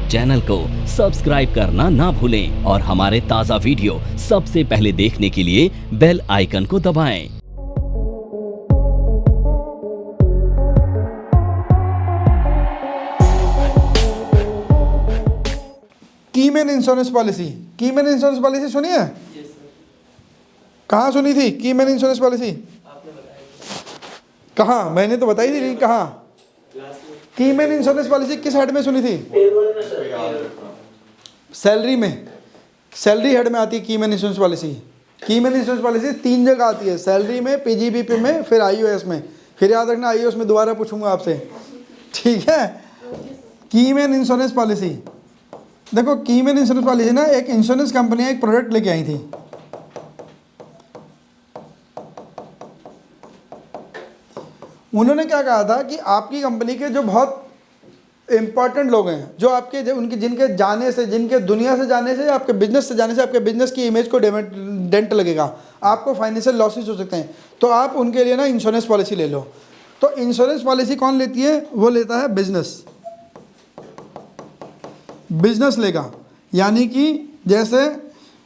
Channel को subscribe करना ना भूलें और हमारे ताज़ा वीडियो सबसे पहले देखने के लिए बेल आइकन को दबाएं। कीमैन इंश्योरेंस पॉलिसी सुनी है? कहाँ सुनी थी कीमैन इंश्योरेंस पॉलिसी? कहाँ? मैंने तो बताई थी, कहाँ? कीमैन इंश्योरेंस पॉलिसी किस हेड में सुनी थी? सैलरी में, सैलरी हेड में आती है keyman insurance policy. Keyman insurance policy 3 जगह आती है, सैलरी में, पीजीबीपी में, फिर आईओएस में। फिर याद रखना आईओएस में दोबारा पूछूंगा आपसे, ठीक है? कीमैन इंश्योरेंस पॉलिसी, देखो कीमैन इंश्योरेंस पॉलिसी ना, एक इंश्योरेंस कंपनी एक प्रोडक्ट लेके आई थी। उन्होंने क्या कहा था कि आपकी कंपनी के जो बहुत इंपॉर्टेंट लोग हैं, जो आपके उनके जिनके जाने से, जिनके दुनिया से जाने से, आपके बिजनेस से जाने से आपके बिजनेस की इमेज को डेंट लगेगा, आपको फाइनेंशियल लॉसेस हो सकते हैं, तो आप उनके लिए ना इंश्योरेंस पॉलिसी ले लो। तो इंश्योरेंस पॉलिसी कौन लेती है? वो लेता है बिजनेस लेगा। यानी कि जैसे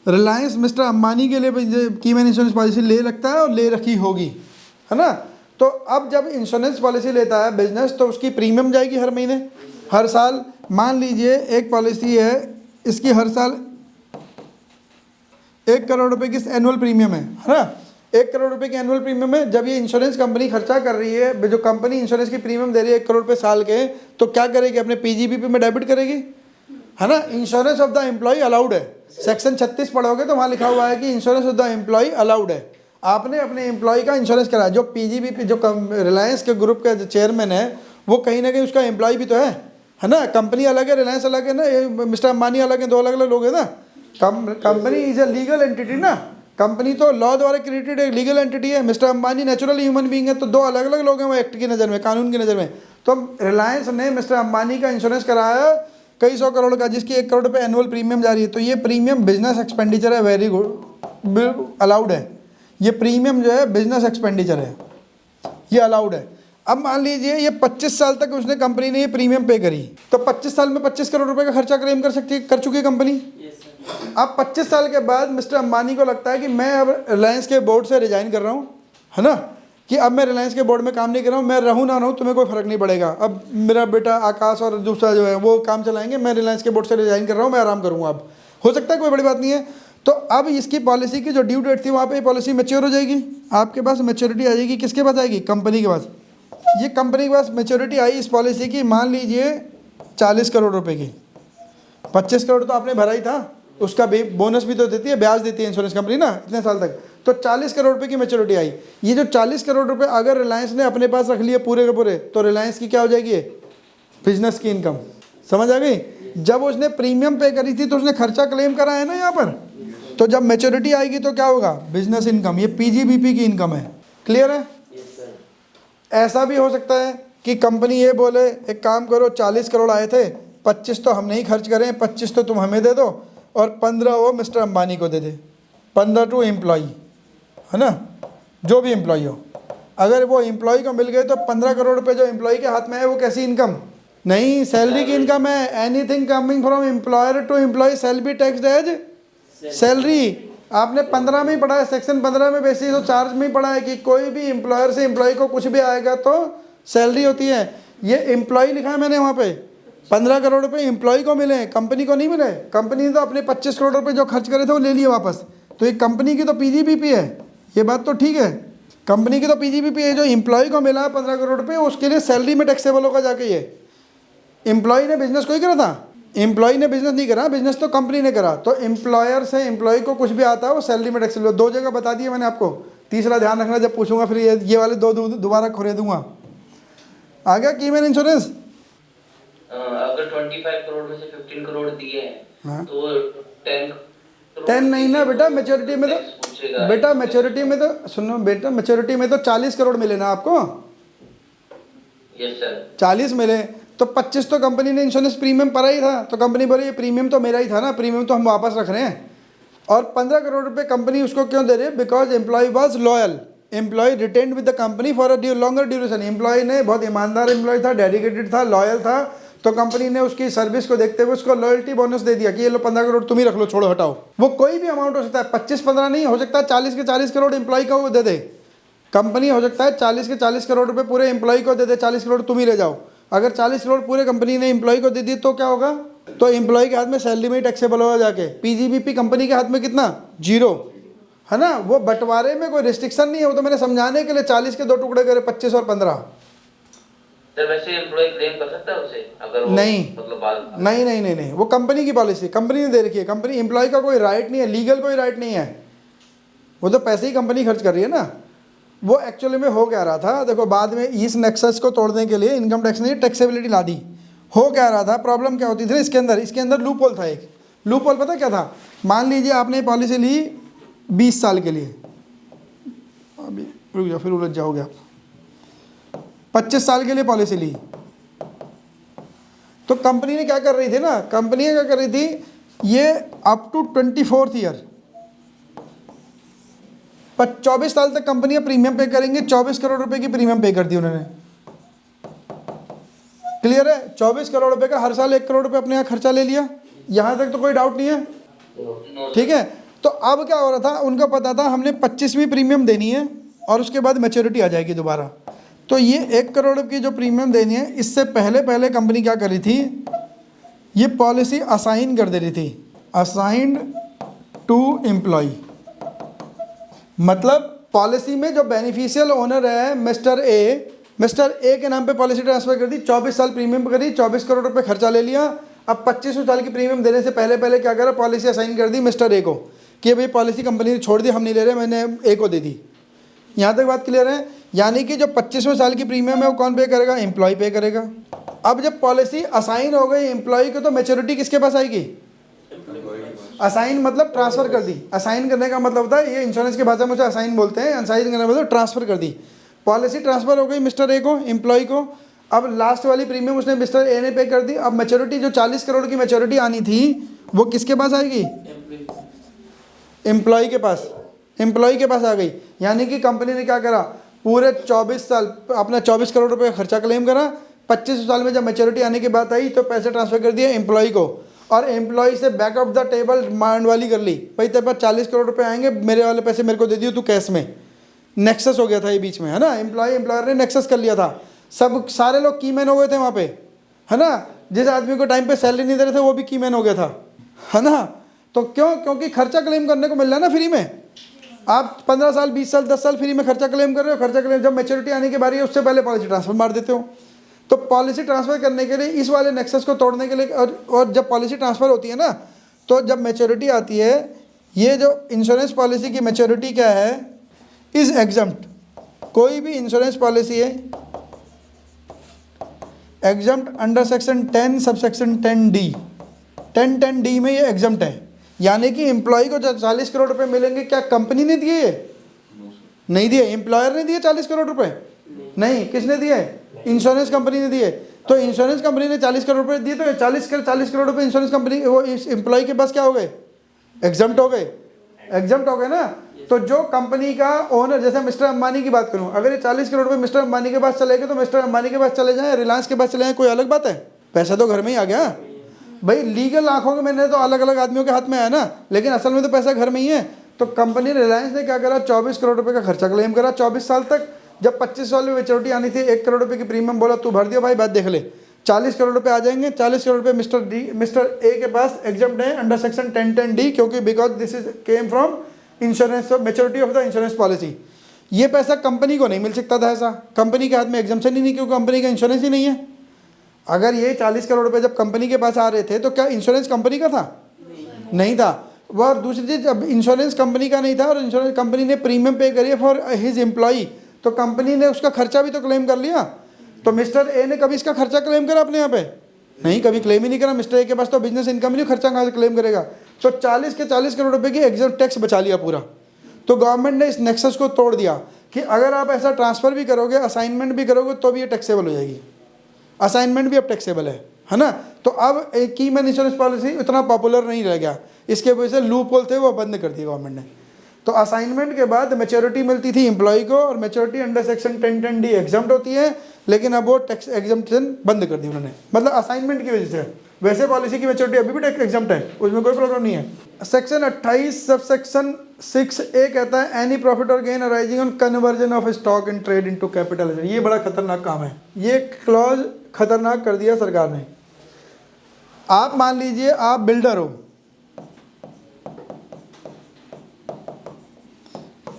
रिलायंस मिस्टर अंबानी के लिए कीमैन इंश्योरेंस पॉलिसी ले रखता है और ले रखी होगी, है ना? तो अब जब इंश्योरेंस पॉलिसी लेता है बिजनेस, तो उसकी प्रीमियम जाएगी हर महीने, हर साल। मान लीजिए एक पॉलिसी है, इसकी हर साल 1 करोड़ रुपए की एनुअल प्रीमियम है ना? 1 करोड़ रुपए की एनुअल प्रीमियम है। जब ये इंश्योरेंस कंपनी खर्चा कर रही है, जो कंपनी इंश्योरेंस की प्रीमियम दे रही है 1 करोड़ रुपए साल के, तो क्या करेगी? अपने पीजीबीपी में डेबिट करेगी, है ना? Insurance of the employee allowed है। सेक्शन 36 पढ़ोगे तो वहाँ लिखा हुआ है कि insurance of the employee allowed है। आपने अपने एम्प्लॉय का इंश्योरेंस कराया। जो पीजीबीपी, जो रिलायंस के ग्रुप का जो चेयरमैन है, वो कहीं ना कहीं उसका एम्प्लॉय भी तो है ना? कंपनी अलग है, रिलायंस अलग है ना, मिस्टर अंबानी अलग है, 2 अलग अलग लोग हैं ना। Company is a legal entity ना, कंपनी तो लॉ द्वारा क्रिएटेड एक लीगल एंटिटी है। Mister Ambani natural human being है, तो 2 अलग अलग लोग हैं वो एक्ट की नज़र में, कानून की नज़र में। तो रिलायंस ने मिस्टर अंबानी का इंश्योरेंस कराया कई 100 करोड़ का, जिसकी 1 करोड़ रुपये एनुअल प्रीमियम जा रही है। तो ये प्रीमियम बिजनेस एक्सपेंडिचर है, वेरी गुड, अलाउड है। ये प्रीमियम जो है बिजनेस एक्सपेंडिचर है, ये अलाउड है। अब मान लीजिए ये 25 साल तक उसने कंपनी ने ये प्रीमियम पे करी, तो 25 साल में 25 करोड़ रुपए का खर्चा क्लेम कर चुकी है कंपनी। अब 25 साल के बाद मिस्टर अंबानी को लगता है कि मैं अब रिलायंस के बोर्ड से रिजाइन कर रहा हूँ, है ना? कि अब मैं रिलायंस के बोर्ड में काम नहीं कर रहा हूँ, मैं रहूँ ना रहूँ तुम्हें कोई फर्क नहीं पड़ेगा, अब मेरा बेटा आकाश और दूसरा जो है वो काम चलाएंगे, मैं रिलायंस के बोर्ड से रिजाइन कर रहा हूँ, मैं आराम करूँगा। अब हो सकता है, कोई बड़ी बात नहीं है। तो अब इसकी पॉलिसी की जो ड्यू डेट थी, वहाँ पे पॉलिसी मैच्योर हो जाएगी, आपके पास मैच्योरिटी आ जाएगी। किसके पास आएगी? कंपनी के पास। ये कंपनी के पास मैच्योरिटी आई इस पॉलिसी की, मान लीजिए 40 करोड़ रुपए की। 25 करोड़ तो आपने भरा ही था, उसका बोनस भी तो देती है, ब्याज देती है इंश्योरेंस कंपनी ना इतने साल तक। तो 40 करोड़ रुपए की मैच्योरिटी आई। ये जो 40 करोड़ रुपए अगर रिलायंस ने अपने पास रख लिए पूरे के पूरे, तो रिलायंस की क्या हो जाएगी? बिजनेस की इनकम। समझ आ गई? जब उसने प्रीमियम पे करी थी तो उसने खर्चा क्लेम करा है ना यहाँ पर, तो जब मैच्योरिटी आएगी तो क्या होगा? Business income. ये पीजीबीपी की इनकम है। क्लियर है? ऐसा भी हो सकता है कि कंपनी ये बोले, एक काम करो, 40 करोड़ आए थे, 25 तो हम नहीं खर्च करें, 25 तो तुम हमें दे दो और 15 वो मिस्टर अंबानी को दे दे। 15 टू एम्प्लॉय, है ना? जो भी एम्प्लॉय हो, अगर वो एम्प्लॉय को मिल गए तो 15 करोड़ रुपए जो एम्प्लॉय के हाथ में है वो कैसी इनकम? नहीं, सैलरी की इनकम है। Anything coming from employer to employee shall be taxed as salary. आपने 15 में ही पढ़ा है, सेक्शन 15 में बेसिस ऑफ चार्ज में ही पढ़ा है कि कोई भी एम्प्लॉयर से एम्प्लॉय को कुछ भी आएगा तो सैलरी होती है। ये एम्प्लॉय लिखा है मैंने वहाँ पे, 15 करोड़ रुपए एम्प्लॉय को मिले, कंपनी को नहीं मिले। कंपनी ने तो अपने 25 करोड़ रुपए जो खर्च करे थे वो ले लिए वापस। तो ये कंपनी की तो पीजीबीपी है, ये बात तो ठीक है, कंपनी की तो पीजीबीपी है। जो एम्प्लॉय को मिला 15 करोड़ रुपए, उसके लिए सैलरी में टैक्सेबल होगा जाके। ये एम्प्लॉय ने बिजनेस कोई करा था, एम्प्लॉय ने बिजनेस नहीं करा, बिजनेस तो कंपनी ने करा। तो एम्प्लॉयर से एम्प्लॉय को कुछ भी आता है वो सैलरी में टैक्सेबल। 2 जगह बता दिए मैंने आपको, तीसरा ध्यान रखना जब पूछूंगा, फिर ये वाले 2 दोबारा खुरे दूंगा। आ गया कीमैन इंश्योरेंस? अगर 25 करोड़ में से 15 करोड़ दिए हैं तो 10 नहीं ना बेटा, मैच्योरिटी में तो बेटा, मैच्योरिटी में तो सुनो बेटा, मैच्योरिटी में तो 40 करोड़ मिले ना आपको। Yes sir. 40 मिले तो 25 तो कंपनी ने इंश्योरेंस प्रीमियम पर ही था, तो कंपनी बोली ये प्रीमियम तो मेरा ही था ना, प्रीमियम तो हम वापस रख रहे हैं। और 15 करोड़ रुपए कंपनी उसको क्यों दे रही है? Because employee was loyal, employee retained with the company for a longer duration. Employee ने बहुत ईमानदार एम्प्लॉय था, डेडिकेटेड था, लॉयल था, तो कंपनी ने उसकी सर्विस को देखते हुए उसको लॉयल्टी बोनस दे दिया कि ये लो 15 करोड़ तुम ही रख लो, छोड़ो हटाओ। वो कोई भी अमाउंट हो सकता है, 25-15 नहीं हो सकता, 40 के 40 करोड़ एम्प्लॉय को वो दे दे। कंपनी हो सकता है 40 के 40 करोड़ रुपए पूरे एम्प्लॉय को दे दे, 40 करोड़ तुम ही ले जाओ। अगर 40 करोड़ पूरे कंपनी ने एम्प्लॉय को दे दी तो क्या होगा? तो एम्प्लॉय के हाथ में सैलरी में टैक्सेबल होगा जाके। पीजीबीपी कंपनी के हाथ में कितना? 0, है ना। वो बंटवारे में कोई रिस्ट्रिक्शन नहीं है, वो तो मैंने समझाने के लिए 40 के 2 टुकड़े करे, 25 और 15। सर वैसे एम्प्लॉय क्लेम कर सकता है उसे अगर वो नहीं मतलब नहीं, वो कंपनी की पॉलिसी, कंपनी ने दे रखी है। कंपनी एम्प्लॉय का कोई राइट नहीं है, लीगल कोई राइट नहीं है, वो तो पैसे ही कंपनी खर्च कर रही है ना। वो एक्चुअली में हो क्या रहा था, देखो बाद में इस नेक्सस को तोड़ने के लिए इनकम टैक्स ने टैक्सेबिलिटी ला दी। हो क्या रहा था, प्रॉब्लम क्या होती थी इसके अंदर लूप होल था। एक लूप होल पता क्या था? मान लीजिए आपने पॉलिसी ली 20 साल के लिए, अभी रुक जाओ फिर उलझ जाओगे आप। 25 साल के लिए पॉलिसी ली, तो कंपनी ने क्या कर रही थी ना, कंपनी क्या कर रही थी, ये अप टू 24th ईयर 24 साल तक कंपनियां प्रीमियम पे करेंगे। 24 करोड़ रुपए की प्रीमियम पे कर दी उन्होंने। क्लियर है? 24 करोड़ रुपए का हर साल 1 करोड़ रुपए अपने यहाँ खर्चा ले लिया। यहां तक तो कोई डाउट नहीं है, ठीक है। तो अब क्या हो रहा था, उनको पता था हमने 25वीं प्रीमियम देनी है और उसके बाद मैच्योरिटी आ जाएगी दोबारा। तो ये 1 करोड़ की जो प्रीमियम देनी है, इससे पहले कंपनी क्या कर रही थी, ये पॉलिसी असाइन कर दे रही थी, असाइंड टू एम्प्लॉय। मतलब पॉलिसी में जो बेनिफिशियल ओनर है मिस्टर ए के नाम पे पॉलिसी ट्रांसफर कर दी, 24 साल प्रीमियम करी, 24 करोड़ रुपए खर्चा ले लिया। अब 25 साल की प्रीमियम देने से पहले क्या करा, पॉलिसी असाइन कर दी मिस्टर ए को कि भाई पॉलिसी कंपनी ने छोड़ दी, हम नहीं ले रहे, मैंने ए को दे दी। यहाँ तक बात क्लियर है? यानी कि जो 25वें साल की प्रीमियम है वो कौन पे करेगा? एम्प्लॉय पे करेगा। अब जब पॉलिसी असाइन हो गई एम्प्लॉय को, तो मैच्योरिटी किसके पास आएगी? असाइन मतलब ट्रांसफर कर दी। असाइन करने का मतलब होता है, ये इंश्योरेंस की भाषा में उसे असाइन बोलते हैं। असाइन करने का मतलब ट्रांसफर कर दी। पॉलिसी ट्रांसफर हो गई मिस्टर ए को, एम्प्लॉय को। अब लास्ट वाली प्रीमियम उसने मिस्टर ए ने पे कर दी। अब मैच्योरिटी जो 40 करोड़ की मैच्योरिटी आनी थी वो किसके पास आएगी? एम्प्लॉय के पास। एम्प्लॉय के पास आ गई। यानी कि कंपनी ने क्या करा, पूरे 24 साल अपना 24 करोड़ रुपए का खर्चा क्लेम करा। 25 साल में जब मैच्योरिटी आने की बात आई तो पैसे ट्रांसफर कर दिए एम्प्लॉय को, और एम्प्लॉय से बैक ऑफ द टेबल मांड वाली कर ली, भाई तेरे पास 40 करोड़ रुपए आएंगे, मेरे वाले पैसे मेरे को दे दियो तू कैश में। नेक्सस हो गया था ये बीच में, है ना। एम्प्लॉयर ने नेक्सस कर लिया था। सब सारे लोग कीमैन हो गए थे वहाँ पे, है ना। जिस आदमी को टाइम पे सैलरी नहीं दे रहे थे वो भी कीमैन हो गया था, है ना। तो क्यों? क्योंकि खर्चा क्लेम करने को मिल रहा है ना फ्री में। आप 15 साल 20 साल 10 साल फ्री में खर्चा क्लेम कर रहे हो। खर्चा क्लेम जब मैच्योरिटी आने की बारी है उससे पहले पॉलिसी ट्रांसफर मार देते हो। तो पॉलिसी ट्रांसफर करने के लिए इस वाले नेक्सस को तोड़ने के लिए, और जब पॉलिसी ट्रांसफर होती है ना, तो जब मैच्योरिटी आती है, ये जो इंश्योरेंस पॉलिसी की मैच्योरिटी क्या है, इज एग्जम्प्ट। कोई भी इंश्योरेंस पॉलिसी है exempt under section 10 subsection 10D। 10D में ये एग्जम्प्ट है। यानी कि एम्प्लॉय को जो 40 करोड़ रुपए मिलेंगे, क्या कंपनी ने दिए? नहीं दिए। एम्प्लॉयर ने दिए 40 करोड़ रुपए? नहीं। किसने दिए? इंश्योरेंस कंपनी ने दिए। तो इंश्योरेंस कंपनी ने 40 करोड़ रुपए दिए, तो 40 करोड़ रुपए इंश्योरेंस कंपनी वो इस एम्प्लॉय के पास क्या हो गए? एग्जम्प्ट हो गए। एग्जम्प्ट हो गए ना। तो जो कंपनी का ओनर, जैसे मिस्टर अंबानी की बात करूं, अगर ये 40 करोड़ रुपए मिस्टर अंबानी के पास चले गए तो मिस्टर अंबानी के पास चले जाएं, रिलायंस के पास चले जाएं, कोई अलग बात है? पैसा तो घर में ही आ गया भाई। लीगल आंखों के मैंने तो अलग अलग आदमियों के हाथ में आया ना, लेकिन असल में तो पैसा घर में ही है। तो कंपनी रिलायंस ने क्या करा, 24 करोड़ रुपए का खर्चा क्लेम करा 24 साल तक। जब 25 साल में मैच्योरिटी आनी थी, 1 करोड़ रुपए की प्रीमियम बोला तू भर दिया भाई, बात देख ले, 40 करोड़ रुपए आ जाएंगे। 40 करोड़ रुपए मिस्टर ए के पास एग्जम्प्ट है अंडर सेक्शन 10D, क्योंकि because this is came from insurance, maturity of the insurance policy. ये पैसा कंपनी को नहीं मिल सकता था ऐसा, कंपनी के हाथ में एग्जम्पशन ही नहीं, क्योंकि कंपनी का इंश्योरेंस ही नहीं है। अगर ये 40 करोड़ रुपए जब कंपनी के पास आ रहे थे तो क्या इंश्योरेंस कंपनी का था? नहीं था। वह दूसरी चीज, जब इंश्योरेंस कंपनी का नहीं था और इंश्योरेंस कंपनी ने प्रीमियम पे करी फॉर हिज एम्प्लॉई, तो कंपनी ने उसका खर्चा भी तो क्लेम कर लिया। तो मिस्टर ए ने कभी इसका खर्चा क्लेम करा अपने यहाँ पे? नहीं, कभी क्लेम ही नहीं करा। मिस्टर ए के पास तो बिजनेस इनकम नहीं, खर्चा कहाँ से क्लेम करेगा? तो 40 के 40 करोड़ रुपए की एग्जम्प्ट टैक्स बचा लिया पूरा। तो गवर्नमेंट ने इस नेक्सस को तोड़ दिया कि अगर आप ऐसा ट्रांसफर भी करोगे, असाइनमेंट भी करोगे, तो भी ये टैक्सेबल हो जाएगी। असाइनमेंट भी अब टैक्सेबल है ना। तो अब एक कीमैन इंश्योरेंस पॉलिसी इतना पॉपुलर नहीं रह गया, इसके वजह से लूप होल थे वो बंद कर दिए गवर्नमेंट ने। तो असाइनमेंट के बाद मैच्योरिटी मिलती थी एम्प्लॉय को, और maturity under section 1010D exempt होती है, लेकिन अब वो टैक्स एग्जाम्पशन बंद कर दी उन्होंने, मतलब असाइनमेंट की वजह से। वैसे पॉलिसी की मैच्योरिटी अभी भी टैक्स एग्जाम्प्ट है, उसमें कोई प्रॉब्लम नहीं है। सेक्शन 28 सब सेक्शन 6A कहता है एनी प्रॉफिट और gain arising on conversion of stock in trade into capital. ये बड़ा खतरनाक काम है, ये क्लॉज खतरनाक कर दिया सरकार ने। आप मान लीजिए आप बिल्डर हो,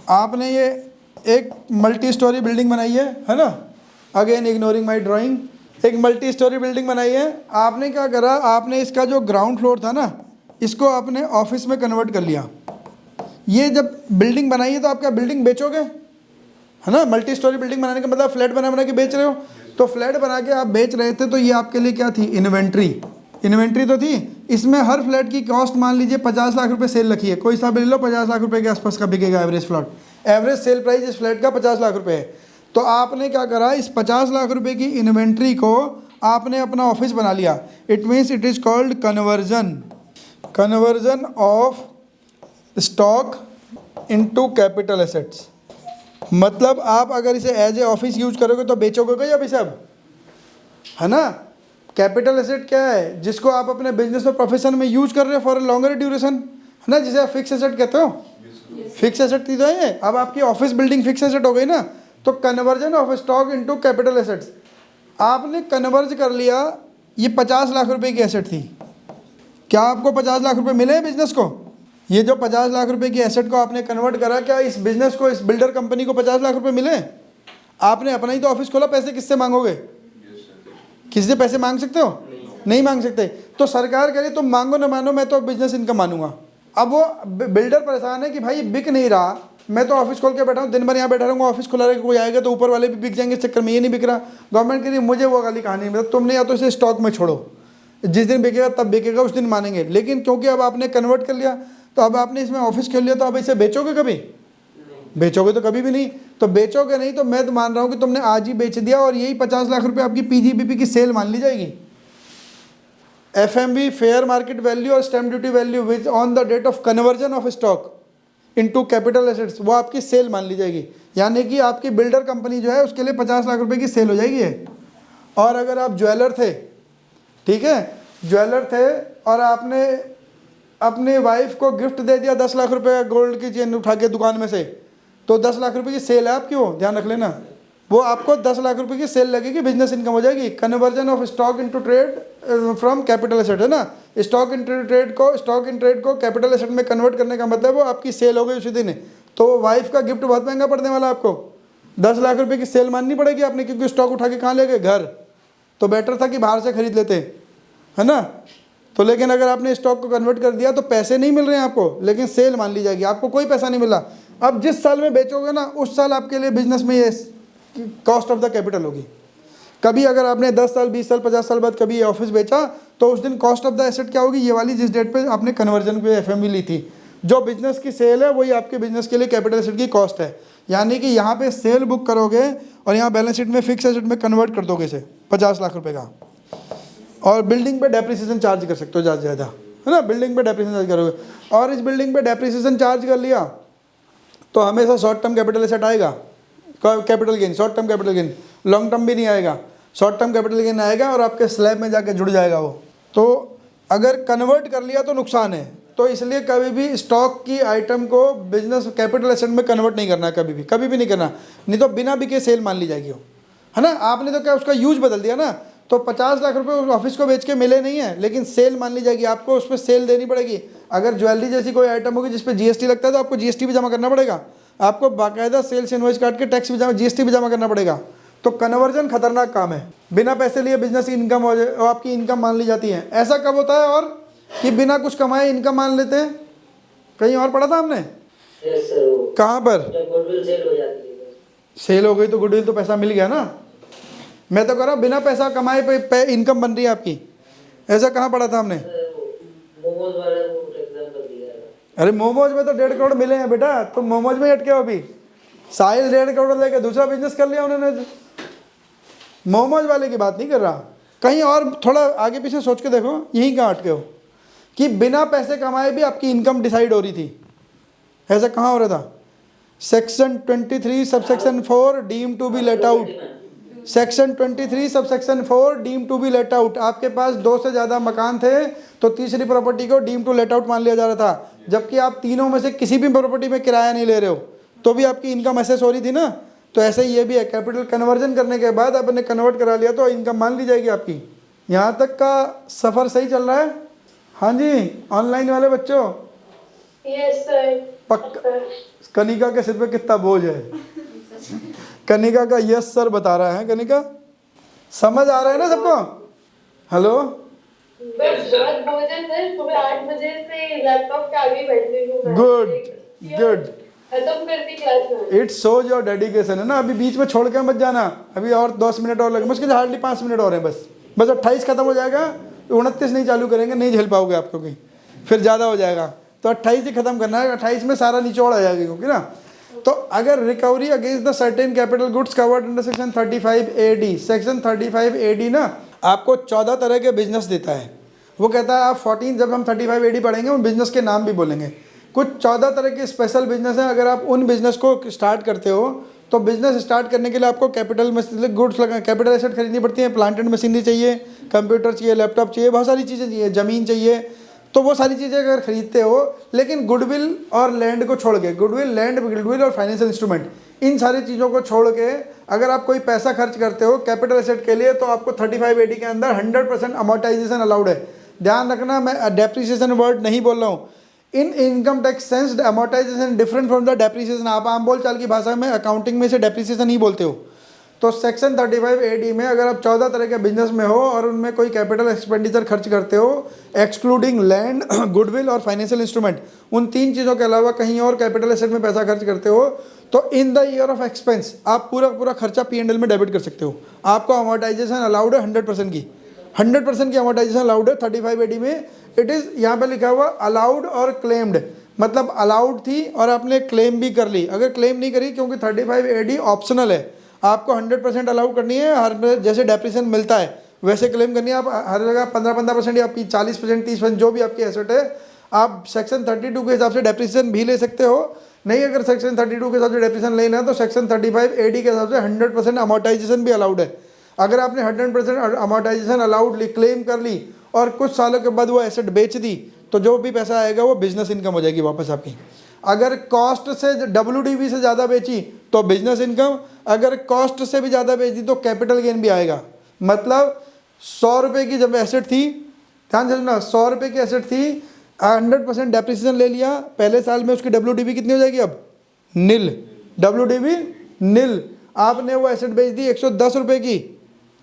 आपने ये एक मल्टी स्टोरी बिल्डिंग बनाई है ना, अगेन इग्नोरिंग माय ड्राइंग, एक मल्टी स्टोरी बिल्डिंग बनाई है। आपने क्या करा, आपने इसका जो ग्राउंड फ्लोर था ना, इसको आपने ऑफिस में कन्वर्ट कर लिया। ये जब बिल्डिंग बनाई है तो आप क्या बिल्डिंग बेचोगे, है ना। मल्टी स्टोरी बिल्डिंग बनाने का मतलब फ्लैट बना के बेच रहे हो। तो फ्लैट बना के आप बेच रहे थे, तो ये आपके लिए क्या थी, इन्वेंट्री तो थी। इसमें हर फ्लैट की कॉस्ट मान लीजिए 50 लाख रुपए सेल रखी है, कोई सा भी ले लो, 50 लाख रुपए के आसपास का बिकेगा average flat. Average sale price इस फ्लैट का 50 लाख रुपए है। तो आपने क्या करा, इस 50 लाख रुपए की इन्वेंट्री को आपने अपना ऑफिस बना लिया। It means it is called conversion of stock into capital assets. मतलब आप अगर इसे एज ए ऑफिस यूज करोगे तो बेचोगे क्या अभी सब, है ना। कैपिटल एसेट क्या है, जिसको आप अपने बिजनेस और प्रोफेशन में यूज कर रहे हो फॉर ए लॉन्गर ड्यूरेशन, है ना, जिसे आप फिक्स एसेट कहते हो। फिक्स एसेट थी तो ये, अब आपकी ऑफिस बिल्डिंग फिक्स एसेट हो गई ना। तो conversion of stock into capital assets, आपने कन्वर्ज कर लिया। ये 50 लाख रुपए की एसेट थी, क्या आपको 50 लाख रुपए मिले बिजनेस को? ये जो 50 लाख रुपए की एसेट को आपने कन्वर्ट करा, क्या इस बिजनेस को, इस बिल्डर कंपनी को 50 लाख रुपए मिले? आपने अपना ही तो ऑफिस खोला, पैसे किससे मांगोगे? किसी से पैसे मांग सकते हो? नहीं मांग सकते। तो सरकार कह रही तुम मांगो ना मानो, मैं तो बिजनेस इनकम मानूंगा। अब वो बिल्डर परेशान है कि भाई बिक नहीं रहा, मैं तो ऑफिस खोल के बैठा हूँ, दिन भर यहाँ बैठा रहूँगा, ऑफिस खुला रहेगा, कोई आएगा तो ऊपर वाले भी बिक जाएंगे, इस चक्कर में ये नहीं बिक रहा। गवर्नमेंट कह रही मुझे वो वाली कहानी, मतलब तुमने या तो इसे स्टॉक में छोड़ो, जिस दिन बिकेगा तब बिकेगा, उस दिन मानेंगे। लेकिन क्योंकि अब आपने कन्वर्ट कर लिया, तो अब आपने इसमें ऑफिस खोल लिया, तो अब इसे बेचोगे कभी? बेचोगे तो कभी भी नहीं। तो बेचोगे नहीं, तो मैं तो मान रहा हूँ कि तुमने आज ही बेच दिया, और यही 50 लाख रुपए आपकी पीजीबीपी की सेल मान ली जाएगी। एफएमवी फेयर मार्केट वैल्यू और stamp duty value which on the date of conversion of stock into capital assets, वो आपकी सेल मान ली जाएगी। यानी कि आपकी बिल्डर कंपनी जो है उसके लिए 50 लाख रुपए की सेल हो जाएगी है। और अगर आप ज्वेलर थे, ठीक है, ज्वेलर थे, और आपने अपनी वाइफ को गिफ्ट दे दिया 10 लाख रुपए का गोल्ड की चेन उठा के दुकान में से, तो 10 लाख रुपए की सेल है आपकी, वो ध्यान रख लेना। वो आपको 10 लाख रुपए की सेल लगेगी, बिजनेस इनकम हो जाएगी। Conversion of stock into trade from capital asset, है ना। स्टॉक इन ट्रेड को कैपिटल एसेट में कन्वर्ट करने का मतलब वो आपकी सेल हो गई उसी दिन। तो वाइफ का गिफ्ट बहुत महंगा पड़ने वाला आपको, 10 लाख रुपए की सेल माननी पड़ेगी आपने, क्योंकि स्टॉक उठा के कहाँ ले गए, घर। तो बेटर था कि बाहर से खरीद लेते, है ना। तो लेकिन अगर आपने स्टॉक को कन्वर्ट कर दिया तो पैसे नहीं मिल रहे हैं आपको, लेकिन सेल मान ली जाएगी, आपको कोई पैसा नहीं मिला। अब जिस साल में बेचोगे ना, उस साल आपके लिए बिजनेस में ये कॉस्ट ऑफ द कैपिटल होगी। कभी अगर आपने 10 साल 20 साल 50 साल बाद कभी ये ऑफिस बेचा, तो उस दिन कॉस्ट ऑफ द एसेट क्या होगी, ये वाली जिस डेट पे आपने कन्वर्जन पे एफएमवी ली थी। जो बिजनेस की सेल है वही आपके बिजनेस के लिए कैपिटल एसेट की कॉस्ट है। यानी कि यहाँ पे सेल बुक करोगे और यहाँ बैलेंस शीट में फिक्स एसेट में कन्वर्ट कर दोगे इसे 50 लाख रुपए का। और बिल्डिंग पे डेप्रिसिएशन चार्ज कर सकते हो ज़्यादा से ज़्यादा, है ना। बिल्डिंग पे डेप्रिसिएशन चार्ज करोगे, और इस बिल्डिंग पे डेप्रिसिएशन चार्ज कर लिया तो हमेशा शॉर्ट टर्म कैपिटल एसेट आएगा, capital gain, short term capital gain. Long term भी नहीं आएगा, शॉर्ट टर्म कैपिटल गेन आएगा और आपके स्लैब में जाके जुड़ जाएगा वो। तो अगर कन्वर्ट कर लिया तो नुकसान है। तो इसलिए कभी भी स्टॉक की आइटम को बिजनेस कैपिटल एसेट में कन्वर्ट नहीं करना है, कभी भी नहीं करना, नहीं तो बिना बिके सेल मान ली जाएगी वो, है ना। आपने तो क्या उसका यूज बदल दिया ना। तो 50 लाख रुपए उस ऑफिस को बेच के मिले नहीं है, लेकिन सेल मान ली जाएगी, आपको उस पर सेल देनी पड़ेगी। अगर ज्वेलरी जैसी कोई आइटम होगी जिस पे जीएसटी लगता है तो आपको जीएसटी भी जमा करना पड़ेगा, आपको बाकायदा सेल्स इनवॉइस काट के टैक्स भी जमा, जीएसटी भी जमा करना पड़ेगा। तो कन्वर्जन खतरनाक काम है। बिना पैसे लिए बिजनेस की इनकम हो जाए, आपकी इनकम मान ली जाती है। ऐसा कब होता है और कि बिना कुछ कमाए इनकम मान लेते हैं? कहीं और पढ़ा था हमने? कहाँ पर? गुडविल सेल हो जाती है। सेल हो गई तो गुडविल तो पैसा मिल गया ना। मैं तो कह रहा हूँ बिना पैसा कमाए पे इनकम बन रही है आपकी। ऐसा कहाँ पढ़ा था हमने? मोमोज वाला एग्जांपल दिया है। अरे मोमोज में तो 1.5 करोड़ मिले हैं बेटा, तुम मोमोज में अटके हो अभी। साहिल 1.5 करोड़ लेके दूसरा बिजनेस कर लिया उन्होंने। मोमोज वाले की बात नहीं कर रहा, कहीं और थोड़ा आगे पीछे सोच के देखो, यहीं कहाँ अटके हो कि बिना पैसे कमाए भी आपकी इनकम डिसाइड हो रही थी। ऐसा कहाँ हो रहा था? Section 23 subsection 4 deem to be let out. Section 23 subsection 4 deem to be let out. आपके पास 2 से ज़्यादा मकान थे तो तीसरी प्रॉपर्टी को डीम टू लेट आउट मान लिया जा रहा था, जबकि आप तीनों में से किसी भी प्रॉपर्टी में किराया नहीं ले रहे हो तो भी आपकी इनकम एसेस हो रही थी ना। तो ऐसे ही ये भी है, कैपिटल कन्वर्जन करने के बाद आपने कन्वर्ट करा लिया तो इनकम मान ली जाएगी आपकी। यहाँ तक का सफ़र सही चल रहा है? हाँ जी, ऑनलाइन वाले बच्चों यस सर। पक्का। कनिका के सिर पे कितना बोझ है। कनिका का यस सर बता रहा है। कनिका समझ आ रहा है ना सबको? हेलो, बस बहुत भोजन सर, सुबह 8 बजे से लैपटॉप के आगे बैठती हूँ। गुड गुड, खत्म करती क्लास में। इट्स शोज योर डेडिकेशन है ना। अभी बीच में छोड़ के मत जाना, अभी और 10 मिनट और लगे, मुश्किल हार्डली 5 मिनट और हैं बस। 28 खत्म हो जाएगा, 29 नहीं चालू करेंगे, नहीं झेल पाओगे आप, क्योंकि फिर ज़्यादा हो जाएगा। तो 28 ही खत्म करना है, 28 में सारा निचोड़ आ जाएगा, क्योंकि ना। तो अगर recovery against the certain capital goods covered under section 35 AD, section 35 AD ना आपको 14 तरह के बिजनेस देता है। वो कहता है आप 14, जब हम 35 AD पढ़ेंगे उन बिजनेस के नाम भी बोलेंगे। कुछ 14 तरह के स्पेशल बिजनेस हैं। अगर आप उन बिजनेस को स्टार्ट करते हो तो बिजनेस स्टार्ट करने के लिए आपको कैपिटल गुड्स कैपिटल एसेट खरीदनी पड़ती है। प्लांट एंड मशीनरी चाहिए, कंप्यूटर चाहिए, लैपटॉप चाहिए, बहुत सारी चीज़ें चाहिए, ज़मीन चाहिए। तो वो सारी चीज़ें अगर खरीदते हो, लेकिन गुडविल और लैंड को छोड़ के, गुडविल और फाइनेंशियल इंस्ट्रूमेंट, इन सारी चीज़ों को छोड़ के अगर आप कोई पैसा खर्च करते हो कैपिटल एसेट के लिए, तो आपको 35 AD के अंदर 100% अमोर्टाइजेशन अलाउड है। ध्यान रखना, मैं डेप्रिसिएशन वर्ड नहीं बोल रहा हूँ। इन income tax sense amortisation different from the depreciation. आप आम बोल चाल की भाषा में अकाउंटिंग में से डेप्रिसिएशन ही बोलते हो। तो सेक्शन 35 AD में अगर आप 14 तरह के बिजनेस में हो और उनमें कोई कैपिटल एक्सपेंडिचर खर्च करते हो, एक्सक्लूडिंग लैंड, गुडविल और फाइनेंशियल इंस्ट्रूमेंट, उन 3 चीज़ों के अलावा कहीं और कैपिटल एसेट में पैसा खर्च करते हो, तो in the year of expense आप पूरा खर्चा P&L में डेबिट कर सकते हो। आपको अमोर्टाइजेशन अलाउड है 100% की, 100% की अमोर्टाइजेशन अलाउड है 35 AD में। इट इज़ यहाँ पे लिखा हुआ अलाउड और क्लेम्ड, मतलब अलाउड थी और आपने क्लेम भी कर ली। अगर क्लेम नहीं करी, क्योंकि 35 AD ऑप्शनल है, आपको 100% अलाउ करनी है। हर जैसे डेप्रिसिएशन मिलता है वैसे क्लेम करनी है। आप हर जगह 15% या 40%, 30%, जो भी आपकी एसेट है, आप सेक्शन 32 के हिसाब से डेप्रिसिएशन भी ले सकते हो। नहीं, अगर सेक्शन 32 के हिसाब से डेप्रिसिएशन लेना है तो सेक्शन 35 AD के हिसाब से 100% अमोर्टाइजेशन भी अलाउड है। अगर आपने 100% अमोर्टाइजेशन अलाउड क्लेम कर ली और कुछ सालों के बाद वो एसेट बेच दी, तो जो भी पैसा आएगा वो बिजनेस इनकम हो जाएगी वापस आपकी। अगर कॉस्ट से WDV से ज़्यादा बेची तो बिजनेस इनकम, अगर कॉस्ट से भी ज़्यादा बेच दी तो कैपिटल गेन भी आएगा। मतलब 100 रुपये की जब एसेट थी, ध्यान से सुनना, 100 रुपये की एसेट थी, 100% डेप्रिसिएशन ले लिया, पहले साल में उसकी WDV कितनी हो जाएगी अब? नील। WDV नील। आपने वो एसेट बेच दी 110 रुपये की,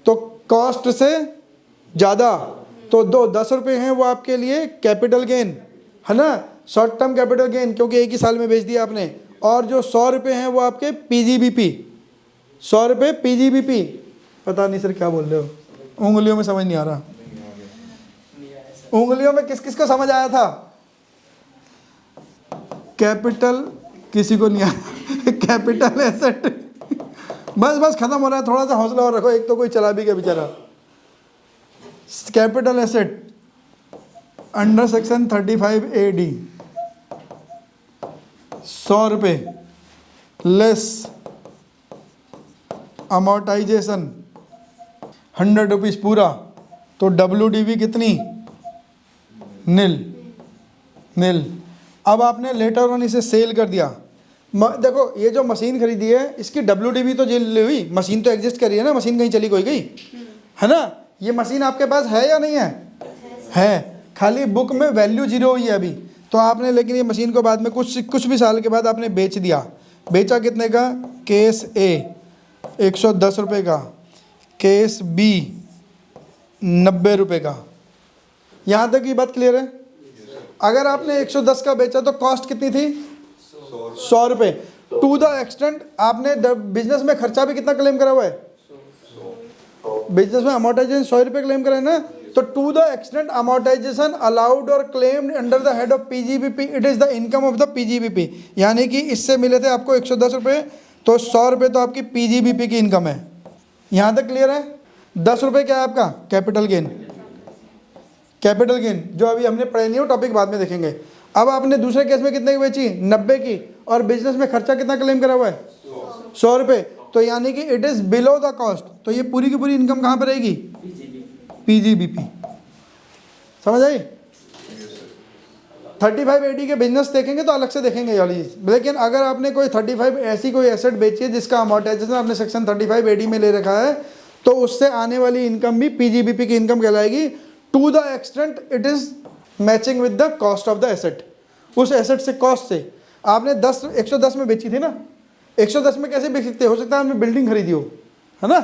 तो कॉस्ट से ज़्यादा, तो 10 रुपये हैं वो आपके लिए कैपिटल गेन है ना, शॉर्ट टर्म कैपिटल गेन, क्योंकि एक ही साल में बेच दिया आपने। और जो 100 रुपये हैं वो आपके PGBP, 100 रुपये PGBP। पता नहीं सर क्या बोल रहे हो, उंगलियों में समझ नहीं आ रहा। उंगलियों में किस किस को समझ आया था? कैपिटल किसी को नहीं आया। कैपिटल एसेट बस खत्म हो रहा है, थोड़ा सा हौसला और रखो, एक तो कोई चला भी गया बेचारा। Capital asset under section 35 AD 100 रुपये लेस अमोर्टाइजेशन 100 रुपीज़ पूरा, तो WDV कितनी? नील। अब आपने लेटर ऑन इसे सेल कर दिया। देखो, ये जो मशीन खरीदी है इसकी WDV तो जेल हुई, मशीन तो एग्जिस्ट करी है ना, मशीन कहीं चली कोई गई है ना। ये मशीन आपके पास है या नहीं है? है, खाली बुक में वैल्यू 0 हुई है अभी। तो आपने लेकिन ये मशीन को बाद में कुछ भी साल के बाद आपने बेच दिया। बेचा कितने का? केस A 110 रुपये का, केस B 90 रुपये का। यहाँ तक की बात क्लियर है? अगर आपने 110 का बेचा तो कॉस्ट कितनी थी? 100 रुपये। टू द एक्सटेंट आपने बिजनेस में खर्चा भी कितना क्लेम करा हुआ है? बिजनेस में अमोर्टाइजेशन 100 रुपये क्लेम करा है ना। तो to the extent amortisation allowed और claimed under the head of PGBP, it is the income of the PGBP। यानी कि इससे मिले थे आपको 110 रुपये, तो 100 रुपये तो आपकी PGBP की इनकम है। यहाँ तक क्लियर है? 10 रुपये क्या है आपका? Capital gain. कैपिटल गेन जो अभी हमने पढ़े नहीं, वो टॉपिक बाद में देखेंगे। अब आपने दूसरे केस में कितने की बेची, 90 की, और बिजनेस में खर्चा कितना क्लेम करा हुआ है, 100 रुपये, तो यानी कि it is below the cost, तो ये पूरी की पूरी इनकम कहाँ पर रहेगी, पीजीबीपी। समझ आई? 3580 के बिजनेस देखेंगे तो अलग से देखेंगे ये वाली चीज़, लेकिन अगर आपने कोई 35 ऐसी कोई एसेट बेची है जिसका अमोर्टाइजेशन आपने सेक्शन 3580 में ले रखा है, तो उससे आने वाली इनकम भी पीजीबीपी की इनकम कहलाएगी, to the extent it is matching with the cost of the asset. उस एसेट से कॉस्ट से आपने 110 में बेची थी ना, 110 में कैसे बेच सकते हो सकता है आपने बिल्डिंग खरीदी हो, है ना,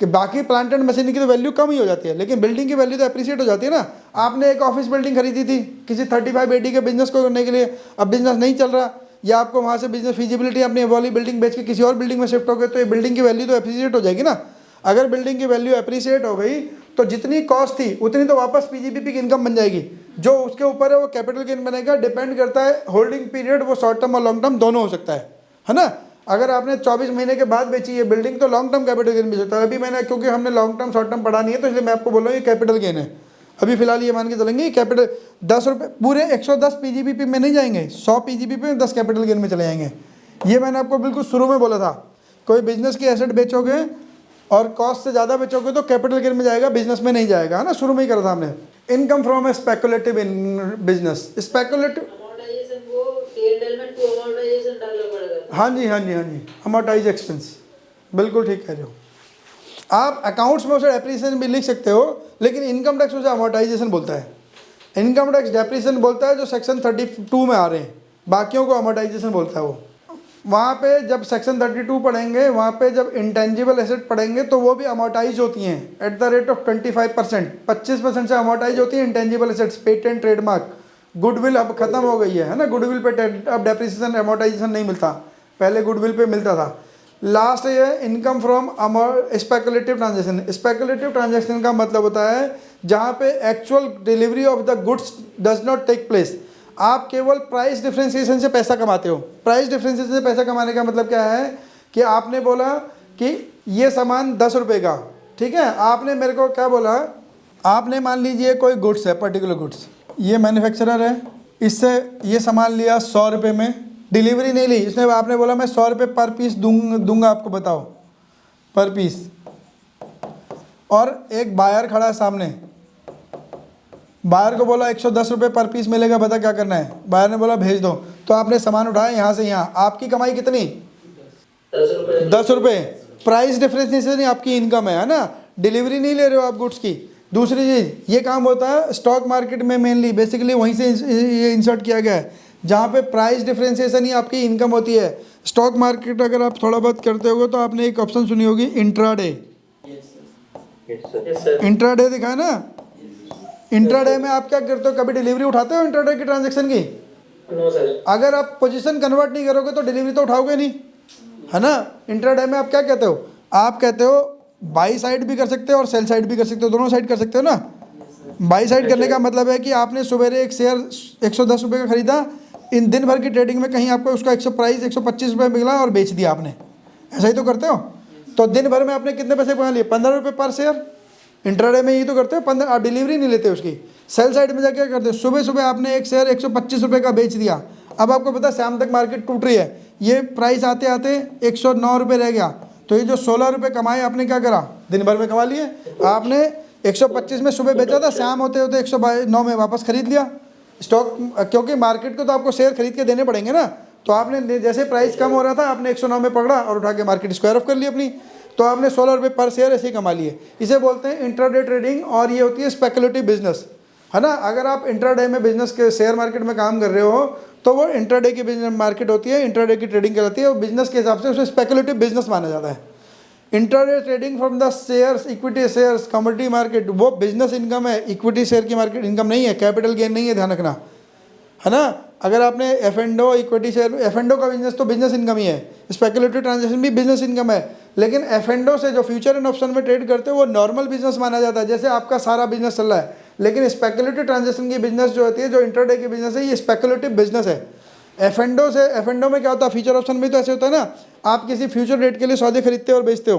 कि बाकी प्लांट एंड मशीनरी की तो वैल्यू कम ही हो जाती है, लेकिन बिल्डिंग की वैल्यू तो एप्रिशिएट हो जाती है ना। आपने एक ऑफिस बिल्डिंग खरीदी थी किसी 3580 के बिजनेस को करने के लिए, अब बिजनेस नहीं चल रहा, या आपको वहाँ से बिजनेस फिजिबिलिटी अपनी वाली बिल्डिंग बेच के किसी और बिल्डिंग में शिफ्ट हो गए, तो ये बिल्डिंग की वैल्यू तो एप्रिशिएट हो जाएगी ना। अगर बिल्डिंग की वैल्यू एप्रिशिएट हो गई तो जितनी कॉस्ट थी उतनी तो वापस पीजीबीपी की इनकम बन जाएगी, जो उसके ऊपर है वो कैपिटल गेन बनेगा। डिपेंड करता है होल्डिंग पीरियड, वो शॉर्ट टर्म और लॉन्ग टर्म दोनों हो सकता है ना। अगर आपने 24 महीने के बाद बेची है बिल्डिंग तो लॉन्ग टर्म कैपिटल गेन भी सकता है। अभी मैंने, क्योंकि हमने लॉन्ग टर्म शॉर्ट टर्म पढ़ा नहीं है, तो इसलिए मैं आपको बोल रहा हूँ ये कैपिटल गेन है। अभी फिलहाल ये मान के चलेंगे कैपिटल 10 रुपये, पूरे 110 पीजीबीपी में नहीं जाएंगे, 100 पीजीबीपी में 10 कैपिटल गेन में चले जाएंगे। ये मैंने आपको बिल्कुल शुरू में बोला था, कोई बिजनेस की एसेट बेचोगे और कॉस्ट से ज़्यादा बेचोगे तो कैपिटल गेन में जाएगा, बिजनेस में नहीं जाएगा, है ना, शुरू में ही करा था हमने। Income from A speculative in business, speculative, हाँ जी, अमोर्टाइज एक्सपेंस, बिल्कुल ठीक कह रहे हो आप। अकाउंट्स में उसे डेप्रिसिएशन भी लिख सकते हो, लेकिन इनकम टैक्स उसे अमोर्टाइजेशन बोलता है। इनकम टैक्स डेप्रिसिएशन बोलता है जो सेक्शन 32 में आ रहे हैं, बाकियों को अमोर्टाइजेशन बोलता है वो। वहाँ पे जब सेक्शन 32 पढ़ेंगे, वहाँ पे जब इंटेंजिबल एसेट पढ़ेंगे तो वो भी अमोर्टाइज होती हैं एट द रेट ऑफ 25%, 25% से अमोर्टाइज होती हैं intangible assets, patent, trademark, goodwill अब खत्म हो गई है ना, गुडविल पे अब डेप्रिसिएशन अमोर्टाइजेशन नहीं मिलता, पहले गुडविल पे मिलता था। लास्ट ये income from speculative transaction. Speculative transaction का मतलब होता है जहाँ पे actual delivery of the goods does not take place, आप केवल प्राइस डिफ्रेंसिएशन से पैसा कमाते हो। प्राइस डिफ्रेंसिएशन से पैसा कमाने का मतलब क्या है कि आपने बोला कि ये सामान 10 रुपये का, ठीक है, आपने मेरे को क्या बोला, आपने मान लीजिए कोई गुड्स है, पर्टिकुलर गुड्स, ये मैन्युफैक्चरर है, इससे ये सामान लिया 100 रुपये में, डिलीवरी नहीं ली इसने, आपने बोला मैं 100 रुपये पर पीस दूंगा आपको, बताओ पर पीस, और एक बायर खड़ा है सामने, बायर को बोला 110 रुपये पर पीस मिलेगा, बता क्या करना है, बायर ने बोला भेज दो, तो आपने सामान उठाया यहाँ से यहाँ, आपकी कमाई कितनी, 10 रुपये। प्राइस डिफरेंशिएशन ही आपकी इनकम है ना, डिलीवरी नहीं ले रहे हो आप गुड्स की। दूसरी चीज़, ये काम होता है स्टॉक मार्केट में मेनली, बेसिकली वहीं से ये इंसर्ट किया गया है, जहाँ पे प्राइस डिफरेंशिएशन ही आपकी इनकम होती है। स्टॉक मार्केट अगर आप थोड़ा बहुत करते होगे तो आपने एक ऑप्शन सुनी होगी, इंट्राडे। इंट्राडे दिखा है ना, इंट्राडे में आप क्या करते हो, कभी डिलीवरी उठाते हो इंट्राडे की ट्रांजैक्शन की? No sir. अगर आप पोजीशन कन्वर्ट नहीं करोगे तो डिलीवरी तो उठाओगे नहीं, है ना। इंट्राडे में आप क्या कहते हो, आप कहते हो बाई साइड भी कर सकते हो और सेल साइड भी कर सकते हो, दोनों साइड कर सकते हो ना। बाई साइड करने का मतलब है कि आपने सवेरे एक शेयर 110 रुपये का खरीदा, इन दिन भर की ट्रेडिंग में कहीं आपको उसका 125 रुपये मिला और बेच दिया आपने, ऐसा ही तो करते हो। तो दिन भर में आपने कितने पैसे कमा लिए, 15 रुपये पर शेयर। इंट्राडे में यही तो करते हो, 15, आप डिलीवरी नहीं लेते उसकी। सेल साइड में जाके क्या करते हो, सुबह सुबह आपने एक शेयर 125 रुपये का बेच दिया, अब आपको पता है शाम तक मार्केट टूट रही है, ये प्राइस आते आते 109 रुपये रह गया, तो ये जो 16 रुपये कमाए आपने क्या करा, दिन भर में कमा लिए। आपने 125 में सुबह बेचा था, शाम होते होते 109 में वापस खरीद लिया स्टॉक, क्योंकि मार्केट को तो आपको शेयर खरीद के देने पड़ेंगे ना। तो आपने जैसे प्राइस कम हो रहा था आपने 109 में पकड़ा और उठा के मार्केट स्क्वायर ऑफ कर ली अपनी, तो आपने 16 रुपये पर शेयर ऐसे ही कमा लिए। इसे बोलते हैं इंट्राडे ट्रेडिंग, और ये होती है स्पेकुलेटिव बिजनेस, है ना। अगर आप इंट्राडे में बिजनेस के शेयर मार्केट में काम कर रहे हो तो वो इंट्राडे की बिजनेस मार्केट होती है, इंट्राडे की ट्रेडिंग कहलाती है, और बिजनेस के हिसाब से उसे स्पेकुलेटिव बिजनेस माना जाता है। Intraday trading from the shares, equity shares, commodity market, वो बिजनेस इनकम है, इक्विटी शेयर की मार्केट इनकम नहीं है, कैपिटल गेन नहीं है, ध्यान रखना, है ना। अगर आपने एफ&ओ, इक्विटी शेयर, एफ&ओ का बिजनेस तो बिजनेस इनकम ही है, स्पेकुलेटिव ट्रांजैक्शन भी बिजनेस इनकम है, लेकिन एफ&ओ से जो फ्यूचर एंड ऑप्शन में ट्रेड करते हो वो नॉर्मल बिजनेस माना जाता है, जैसे आपका सारा बिजनेस चल रहा है। लेकिन स्पेकुलेटिव ट्रांजैक्शन की बिजनेस जो होती है, जो इंट्राडे की बिजनेस है, ये स्पेकुलेटिव बिजनेस है। एफ&ओ से, एफ&ओ में क्या होता है, फ्यूचर ऑप्शन में तो ऐसे होता है ना, आप किसी फ्यूचर रेट के लिए सौदे खरीदते हो और बेचते हो,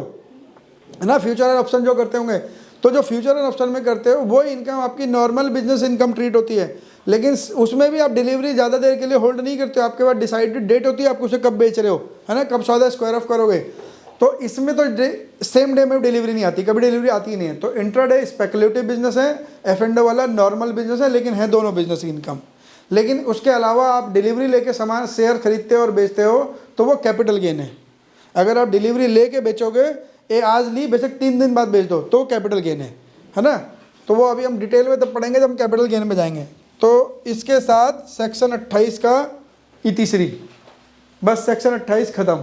है ना, फ्यूचर और ऑप्शन जो करते होंगे, तो जो फ्यूचर एंड ऑप्शन में करते हो वो इनकम आपकी नॉर्मल बिजनेस इनकम ट्रीट होती है, लेकिन उसमें भी आप डिलीवरी ज़्यादा देर के लिए होल्ड नहीं करते हो, आपके पास डिसाइडेड डेट होती है आपको उसे कब बेच रहे हो, है ना, कब सौदा स्क्वायर ऑफ करोगे। तो इसमें तो सेम डे में डिलीवरी नहीं आती, कभी डिलीवरी आती ही नहीं है। तो इंट्राडे स्पेकुलेटिव बिजनेस है, F&O वाला नॉर्मल बिजनेस है, लेकिन है दोनों बिजनेस इनकम। लेकिन उसके अलावा आप डिलीवरी लेके सामान शेयर खरीदते हो और बेचते हो तो वो कैपिटल गेन है। अगर आप डिलीवरी लेके बेचोगे, ये आज ली बेशक 3 दिन बाद बेच दो तो कैपिटल गेन है ना। तो वो अभी हम डिटेल में तब पढ़ेंगे जब हम कैपिटल गेन में जाएंगे। तो इसके साथ सेक्शन 28 का ई तीसरी, बस सेक्शन 28 ख़त्म।